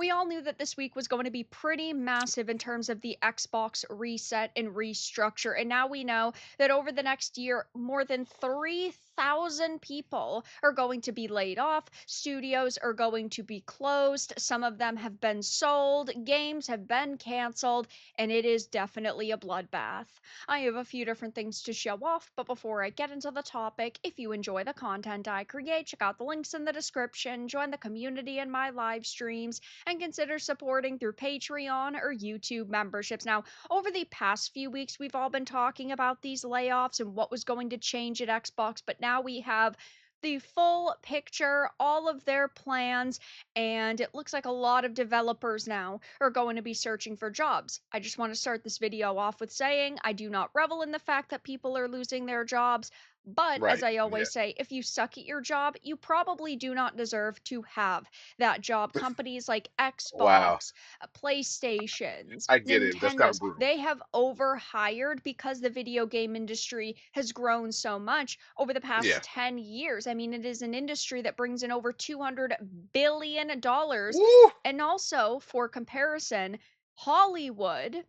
We all knew that this week was going to be pretty massive in terms of the Xbox reset and restructure. And now we know that over the next year, more than 3,000 people are going to be laid off. Studios are going to be closed. Some of them have been sold. Games have been canceled. And it is definitely a bloodbath. I have a few different things to show off. But before I get into the topic, if you enjoy the content I create, check out the links in the description, join the community in my live streams, and consider supporting through Patreon or YouTube memberships. Now, over the past few weeks, we've all been talking about these layoffs and what was going to change at Xbox, but now we have the full picture, all of their plans, and it looks like a lot of developers now are going to be searching for jobs. I just want to start this video off with saying I do not revel in the fact that people are losing their jobs. But as Right. I Yeah. always say, if you suck at your job, you probably do not deserve to have that job. Companies like Wow. Xbox, PlayStations, I get it. That's kind of Nintendos, brutal. they have overhired because the video game industry has grown so much over the past Yeah. 10 years. I mean, it is an industry that brings in over $200 billion. Woo! And also, for comparison, Hollywood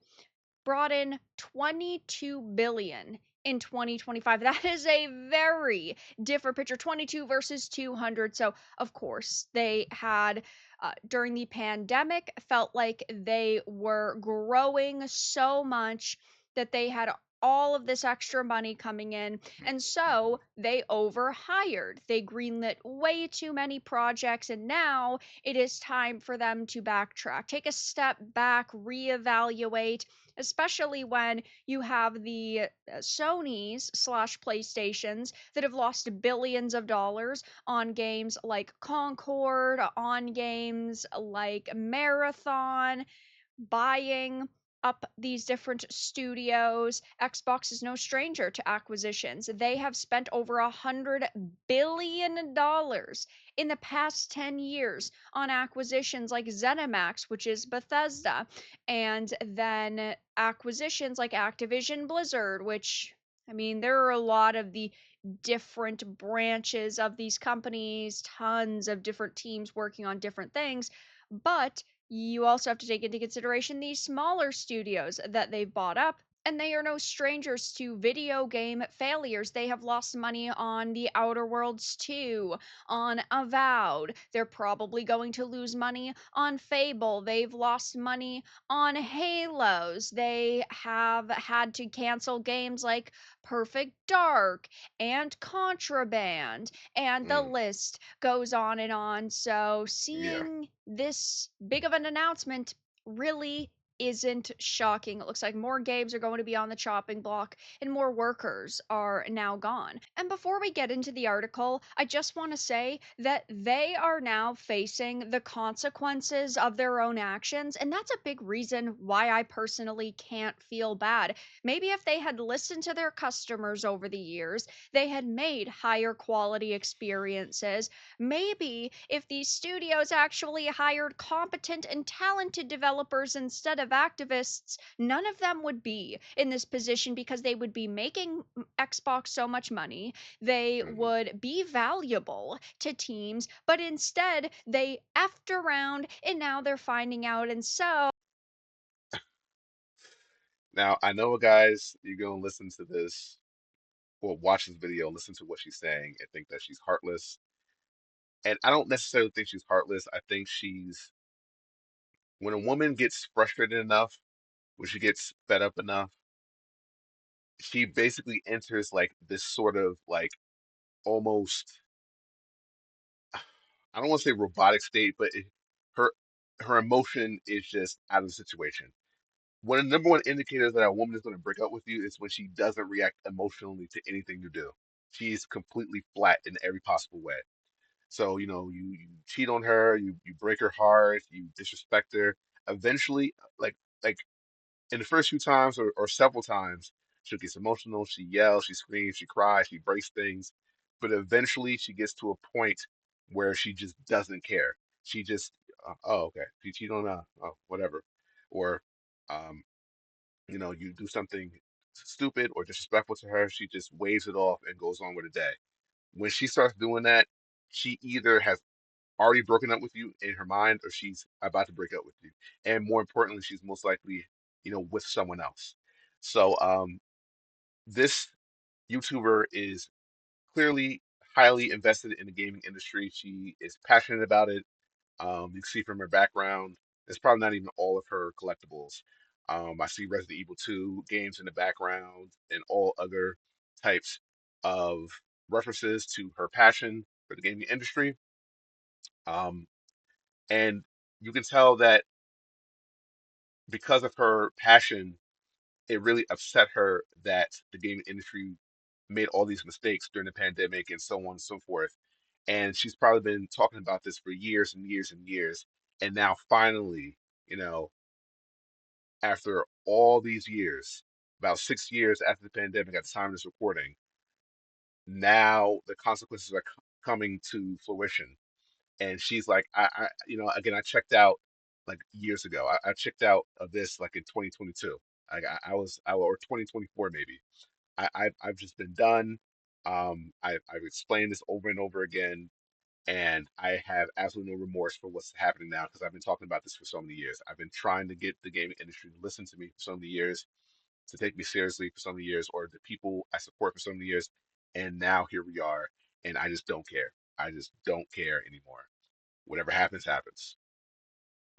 brought in 22 billion in 2025. That is a very different picture. 22 versus 200. So, of course, they had during the pandemic felt like they were growing so much that they had all of this extra money coming in. And so they overhired. They greenlit way too many projects. And now it is time for them to backtrack, take a step back, reevaluate, especially when you have the Sonys slash PlayStations that have lost billions of dollars on games like Concord, on games like Marathon, buying up these different studios. Xbox is no stranger to acquisitions. They have spent over $100 billion in the past 10 years on acquisitions like ZeniMax, which is Bethesda, and then acquisitions like Activision Blizzard, which, I mean, there are a lot of the different branches of these companies, tons of different teams working on different things. But you also have to take into consideration these smaller studios that they've bought up, and they are no strangers to video game failures. They have lost money on The Outer Worlds 2, on Avowed. They're probably going to lose money on Fable. They've lost money on Halos. They have had to cancel games like Perfect Dark and Contraband, and the Mm, list goes on and on. So, yeah. seeing this big of an announcement really isn't shocking. It looks like more games are going to be on the chopping block and more workers are now gone. And before we get into the article, I just want to say that they are now facing the consequences of their own actions. And that's a big reason why I personally can't feel bad. Maybe if they had listened to their customers over the years, they had made higher quality experiences. Maybe if these studios actually hired competent and talented developers instead of activists, none of them would be in this position because they would be making Xbox so much money. They Hmm. would be valuable to teams, but instead they effed around and now they're finding out. And so Now, I know, guys, you're going to listen to this or watch this video, listen to what she's saying, and think that she's heartless. And I don't necessarily think she's heartless. I think when a woman gets frustrated enough, when she gets fed up enough, she basically enters like this sort of like almost, I don't want to say robotic state, but her her emotion is just out of the situation. One of the number one indicators that a woman is going to break up with you is when she doesn't react emotionally to anything you do. She is completely flat in every possible way. So, you cheat on her, you break her heart, you disrespect her. Eventually, like in the first few times or several times, she gets emotional, she yells, she screams, she cries, she breaks things. But eventually she gets to a point where she just doesn't care. She just, oh, okay, she cheated on, oh, whatever. Or, um, you do something stupid or disrespectful to her, she just waves it off and goes on with the day. When she starts doing that, she either has already broken up with you in her mind, or she's about to break up with you. And more importantly, she's most likely, with someone else. So this YouTuber is clearly highly invested in the gaming industry. She is passionate about it. You can see from her background, it's probably not even all of her collectibles. I see Resident Evil 2 games in the background and all other types of references to her passion for the gaming industry. Um, and you can tell that because of her passion, it really upset her that the gaming industry made all these mistakes during the pandemic and so on and so forth. And she's probably been talking about this for years and years and years. And now finally, you know, after all these years, about 6 years after the pandemic at the time of this recording, now the consequences are coming to fruition. And she's like, again, I checked out like years ago. I checked out of this like in 2022. Like or 2024 maybe. I've just been done. I've explained this over and over again, and I have absolutely no remorse for what's happening now because I've been talking about this for so many years. I've been trying to get the gaming industry to listen to me for so many years, to take me seriously for so many years, or the people I support for so many years, and now here we are, and I just don't care. I just don't care anymore. Whatever happens, happens.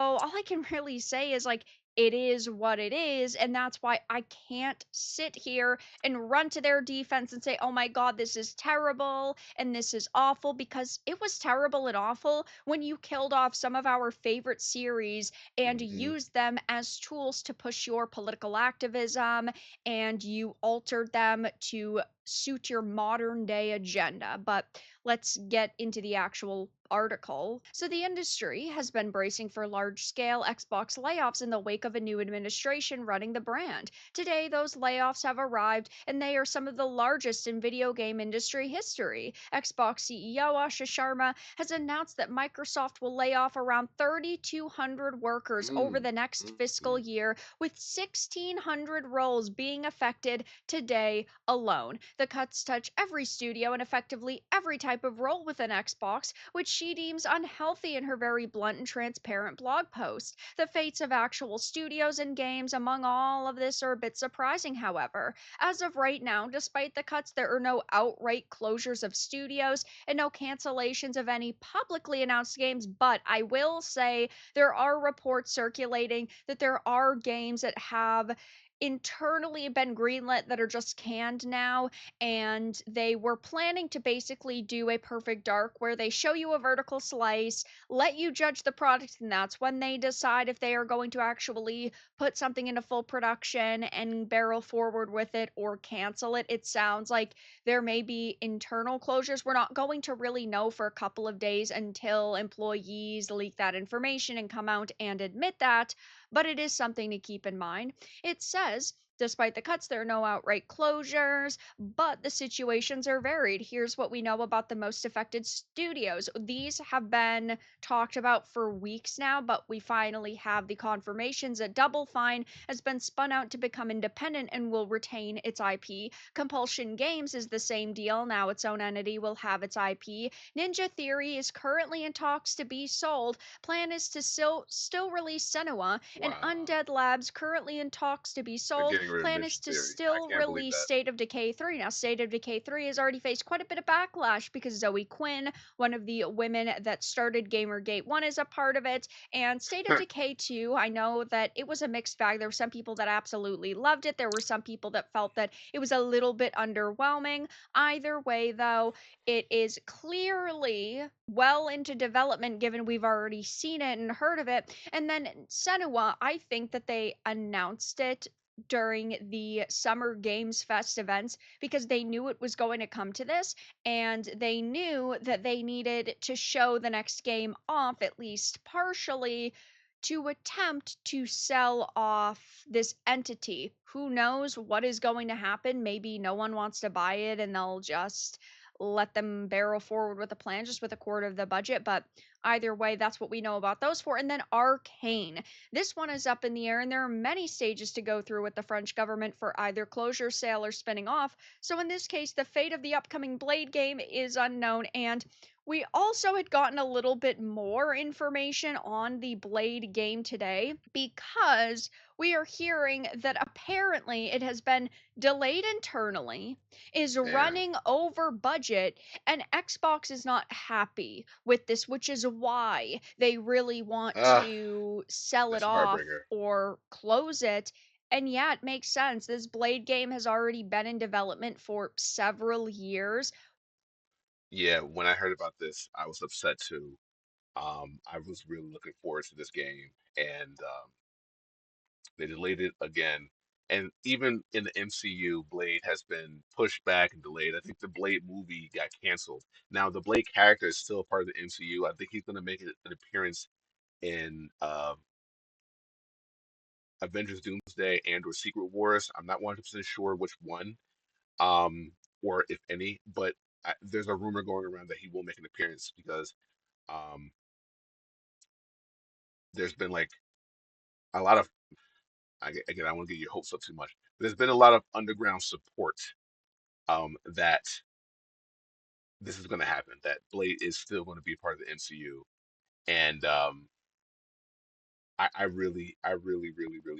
Oh, all I can really say is like it is what it is, and that's why I can't sit here and run to their defense and say, "Oh my god, this is terrible and this is awful," because it was terrible and awful when you killed off some of our favorite series and Hmm. used them as tools to push your political activism, and you altered them to suit your modern day agenda. But let's get into the actual article. So, the industry has been bracing for large scale Xbox layoffs in the wake of a new administration running the brand. Today, those layoffs have arrived, and they are some of the largest in video game industry history. Xbox CEO Asha Sharma has announced that Microsoft will lay off around 3,200 workers over Mm, the next mm, fiscal mm. year, with 1,600 roles being affected today alone. The cuts touch every studio and effectively every type of role within Xbox, which she deems unhealthy in her very blunt and transparent blog post. The fates of actual studios and games among all of this are a bit surprising, however. As of right now, despite the cuts, there are no outright closures of studios and no cancellations of any publicly announced games, but I will say there are reports circulating that there are games that have internally been greenlit that are just canned now, and they were planning to basically do a perfect dark where they show you a vertical slice, let you judge the product, and that's when they decide if they are going to actually put something into full production and barrel forward with it or cancel it. It sounds like there may be internal closures. We're not going to really know for a couple of days until employees leak that information and come out and admit that, but it is something to keep in mind. It says, despite the cuts, there are no outright closures, but the situations are varied. Here's what we know about the most affected studios. These have been talked about for weeks now, but we finally have the confirmations that Double Fine has been spun out to become independent and will retain its IP. Compulsion Games is the same deal. Now its own entity will have its IP. Ninja Theory is currently in talks to be sold. Plan is to still release Senua, and Wow. Undead Labs currently in talks to be They're sold. getting rid of Plan Ninja is to Theory. I still can't believe release that. State of Decay 3. Now, State of Decay 3 has already faced quite a bit of backlash because Zoe Quinn, one of the women that started Gamergate 1, is a part of it. And State of Decay 2, I know that it was a mixed bag. There were some people that absolutely loved it, there were some people that felt that it was a little bit underwhelming. Either way, though, it is clearly well into development given we've already seen it and heard of it. And then Senua, I think that they announced it during the Summer Games Fest events because they knew it was going to come to this, and they knew that they needed to show the next game off, at least partially, to attempt to sell off this entity. Who knows what is going to happen? Maybe no one wants to buy it and they'll just let them barrel forward with a plan just with a quarter of the budget. But Either way, that's what we know about those four. And then Arcane. This one is up in the air, and there are many stages to go through with the French government for either closure, sale, or spinning off. So in this case, the fate of the upcoming Blade game is unknown. And we also had gotten a little bit more information on the Blade game today because we are hearing that apparently it has been delayed internally, is Damn. running over budget, and Xbox is not happy with this, which is why they really want Ah, to sell it that's a off heartbreaker. or close it. And yeah, it makes sense. This Blade game has already been in development for several years. Yeah, when I heard about this, I was upset too. I was really looking forward to this game, and they delayed it again. And even in the MCU, Blade has been pushed back and delayed. I think the Blade movie got canceled. Now, the Blade character is still part of the MCU. I think he's going to make an appearance in Avengers Doomsday and or Secret Wars. I'm not 100% sure which one, um, or if any, but there's a rumor going around that he will make an appearance because um, there's been like a lot of, again, I won't get your hopes up too much. There's been a lot of underground support that this is going to happen, that Blade is still going to be part of the MCU. And I really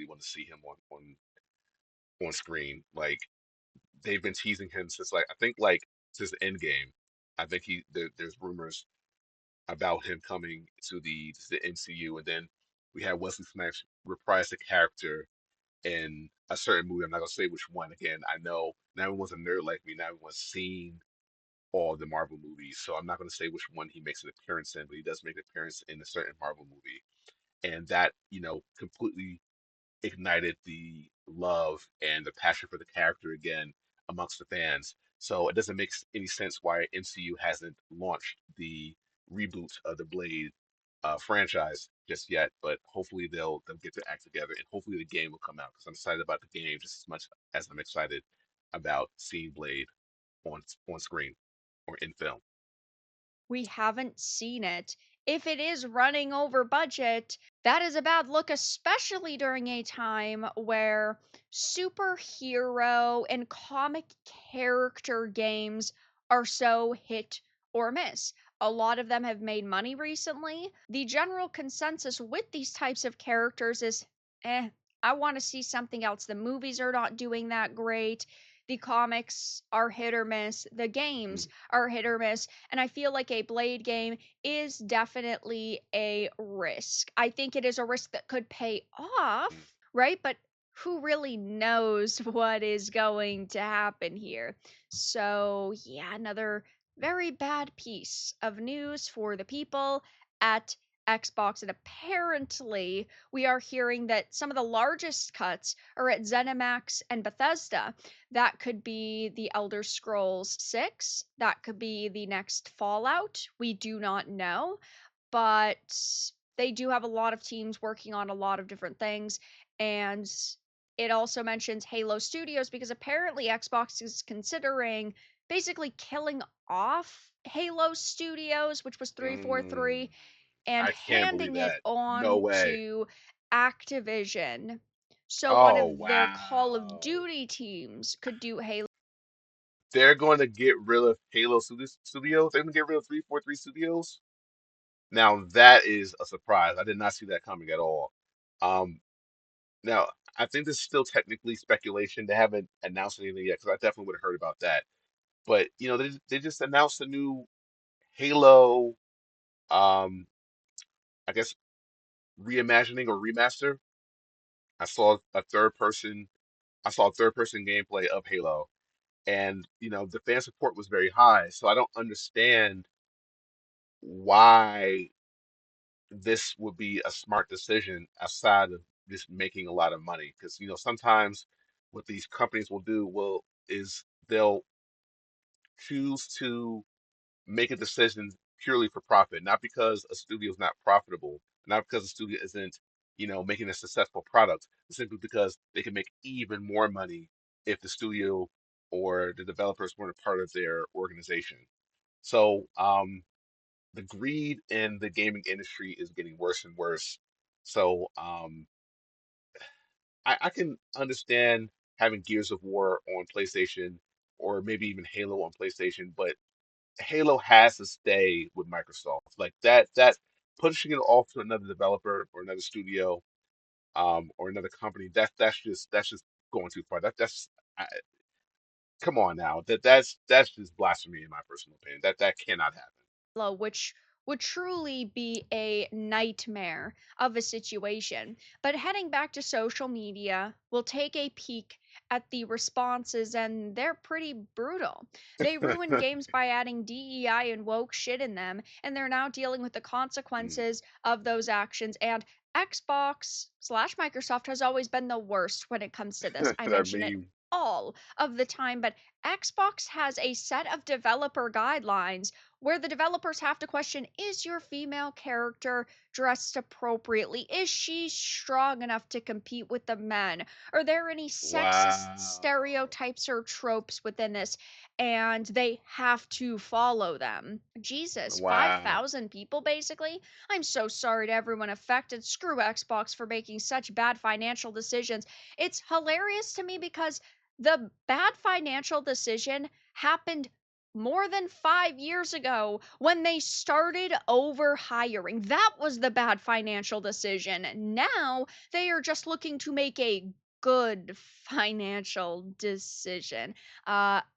want to see him on screen. Like they've been teasing him since like I think like since the end game. I think there's rumors about him coming to the MCU, and then we had Wesley Snipes reprise the character in a certain movie. I'm not gonna say which one. Again, I know not everyone's a nerd like me. Not everyone's seen all the Marvel movies, so I'm not gonna say which one he makes an appearance in, but he does make an appearance in a certain Marvel movie, and that completely ignited the love and the passion for the character again amongst the fans. So it doesn't make any sense why MCU hasn't launched the reboot of the Blade franchise just yet. But hopefully they'll get their act together, and hopefully the game will come out because I'm excited about the game just as much as I'm excited about seeing Blade on screen or in film. We haven't seen it. If it is running over budget, that is a bad look, especially during a time where superhero and comic character games are so hit or miss. A lot of them have made money recently. The general consensus with these types of characters is eh, I want to see something else. The movies are not doing that great. The comics are hit or miss. The games Mm, are hit or miss. And I feel like a Blade game is definitely a risk. I think it is a risk that could pay mm, off, right? But who really knows what is going to happen here? So, yeah, another very bad piece of news for the people at Xbox. And apparently, we are hearing that some of the largest cuts are at ZeniMax and Bethesda. That could be the Elder Scrolls 6. That could be the next Fallout. We do not know, but they do have a lot of teams working on a lot of different things. And it also mentions Halo Studios because apparently Xbox is considering basically killing off Halo Studios, which was mm. 343, and I can't believe handing it that. No on way. to Activision. So one Oh, of their Call of wow. Duty teams could do Halo. They're going to get rid of Studios. They're going to get rid of 343 Studios. Now that is a surprise. I did not see that coming at all. Um, Now I think this is still technically speculation. They haven't announced anything yet because I definitely would have heard about that. But they just announced a new Halo, um, I guess reimagining or remaster. I saw a third person. I saw third person gameplay of Halo, and the fan support was very high. So I don't understand why this would be a smart decision outside of just making a lot of money. Because sometimes what these companies will do is they'll choose to make a decision purely for profit, not because a studio is not profitable, not because a studio isn't making a successful product, but simply because they can make even more money if the studio or the developers weren't a part of their organization. So the greed in the gaming industry is getting worse and worse. So I can understand having Gears of War on PlayStation or maybe even Halo on PlayStation, but Halo has to stay with Microsoft. Like that pushing it off to another developer or another studio, or another company, that's just going too far. That's I, come on now. That's just blasphemy in my personal opinion. That cannot happen. Which would truly be a nightmare of a situation. But heading back to social media, we'll take a peek at the responses, and they're pretty brutal. They ruined games by adding DEI and woke shit in them, and they're now dealing with the Mm. consequences of those actions. And Xbox slash Microsoft has always been the worst when it comes to this. I I mention it mean, all of the time, but Xbox has a set of developer guidelines where the developers have to question, is your female character dressed appropriately? Is she strong enough to compete with the men? Are there any sexist wow, stereotypes or tropes within this? And they have to follow them. Jesus, wow. 5,000 people basically? I'm so sorry to everyone affected. Screw Xbox for making such bad financial decisions. It's hilarious to me because the bad financial decision happened more than 5 years ago when they started overhiring. That was the bad financial decision. Now they are just looking to make a good financial decision.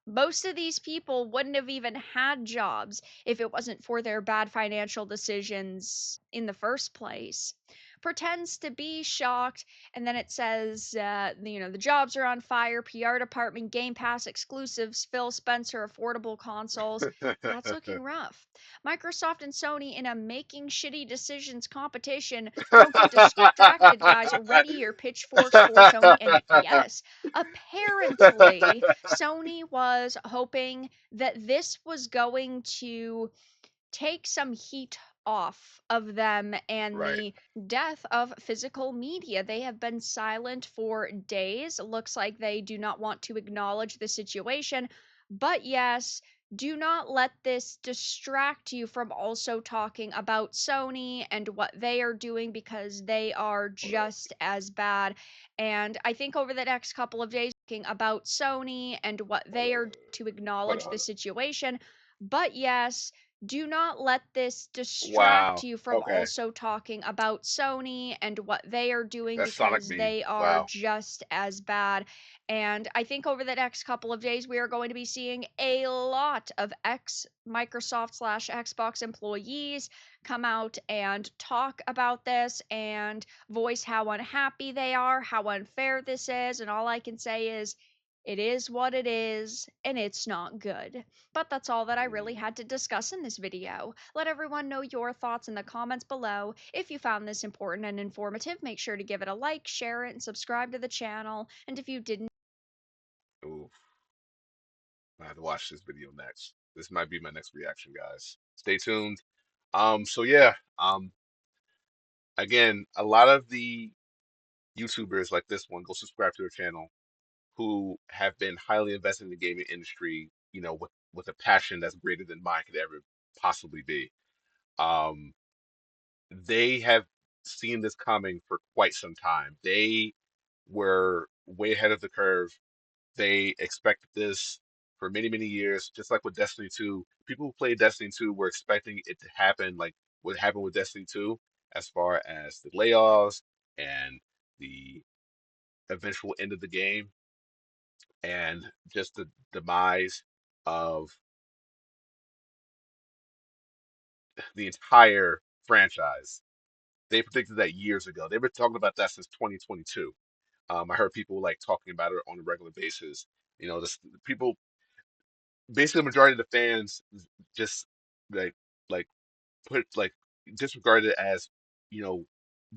Most of these people wouldn't have even had jobs if it wasn't for their bad financial decisions in the first place. Pretends to be shocked, and then it says, the jobs are on fire, PR department, Game Pass exclusives, Phil Spencer, affordable consoles. That's looking rough. Microsoft and Sony in a making shitty decisions competition. Don't get distracted, guys. Ready your pitchforks for Sony. And yes, apparently, Sony was hoping that this was going to take some heat off of them and Right. the death of physical media. They have been silent for days. Looks like they do not want to acknowledge the situation. But yes, do not let this distract you from also talking about Sony and what they are doing because they are Hold up. just as bad. And I think over the next couple of days, talking about Sony and what Hold they up. are to Hold on. acknowledge the Hold on. situation. But yes, do not let this distract Wow. you from Okay. also talking about Sony and what they are doing That Sonic because meme. they are Wow. just as bad. And I think over the next couple of days, we are going to be seeing a lot of ex Microsoft slash Xbox employees come out and talk about this and voice how unhappy they are, how unfair this is. And all I can say is, it is what it is, and it's not good. But that's all that I really Mm. had to discuss in this video. Let everyone know your thoughts in the comments below. If you found this important and informative, make sure to give it a like, share it, and subscribe to the channel. And if you didn't, Ooh, I have to watch this video next. This might be my next reaction, guys. Stay tuned. So yeah, again, a lot of the YouTubers like this one, go subscribe to their channel, who have been highly invested in the gaming industry, with a passion that's greater than mine could ever possibly be. Um, they have seen this coming for quite some time. They were way ahead of the curve. They expected this for many, many years, just like with Destiny 2. People who played Destiny 2 were expecting it to happen like what happened with Destiny 2, as far as the layoffs and the eventual end of the game and just the demise of the entire franchise. They predicted that years ago. They've been talking about that since 2022. I heard people like talking about it on a regular basis. People, basically, the majority of the fans just like like put like disregard it as, you know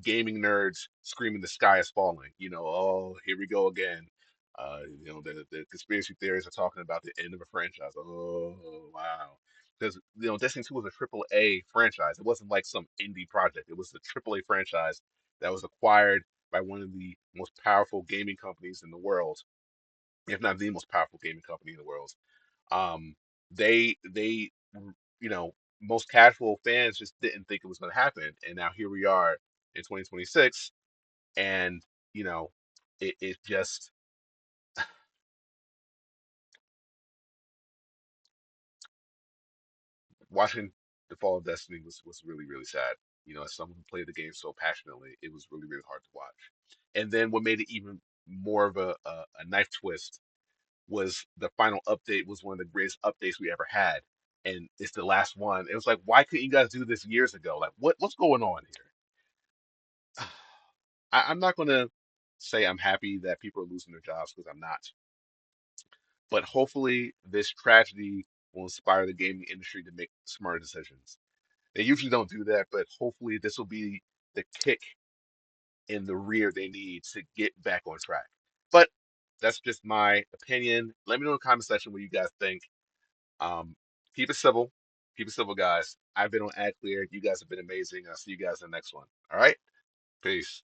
gaming nerds screaming the sky is falling. Oh, here we go again. The conspiracy theories are talking about the end of a franchise. Oh, wow. Because Destiny 2 was a triple A franchise. It wasn't like some indie project. It was a triple A franchise that was acquired by one of the most powerful gaming companies in the world, if not the most powerful gaming company in the world. um they you know most casual fans just didn't think it was going to happen. And now here we are in 2026, and you know, it just watching the Fall of Destiny was really really sad. As someone who played the game so passionately, it was really really hard to watch. And then what made it even more of a knife twist was the final update was one of the greatest updates we ever had, and it's the last one. It was like, why couldn't you guys do this years ago? Like, what's going on here? I'm not gonna say I'm happy that people are losing their jobs because I'm not, but hopefully this tragedy will inspire the gaming industry to make smarter decisions. They usually don't do that, but hopefully this will be the kick in the rear they need to get back on track. But that's just my opinion. Let me know in the comment section what you guys think. Um, keep it civil. Keep it civil, guys. I've been on Ad Clear. You guys have been amazing. I'll see you guys in the next one. All right? Peace.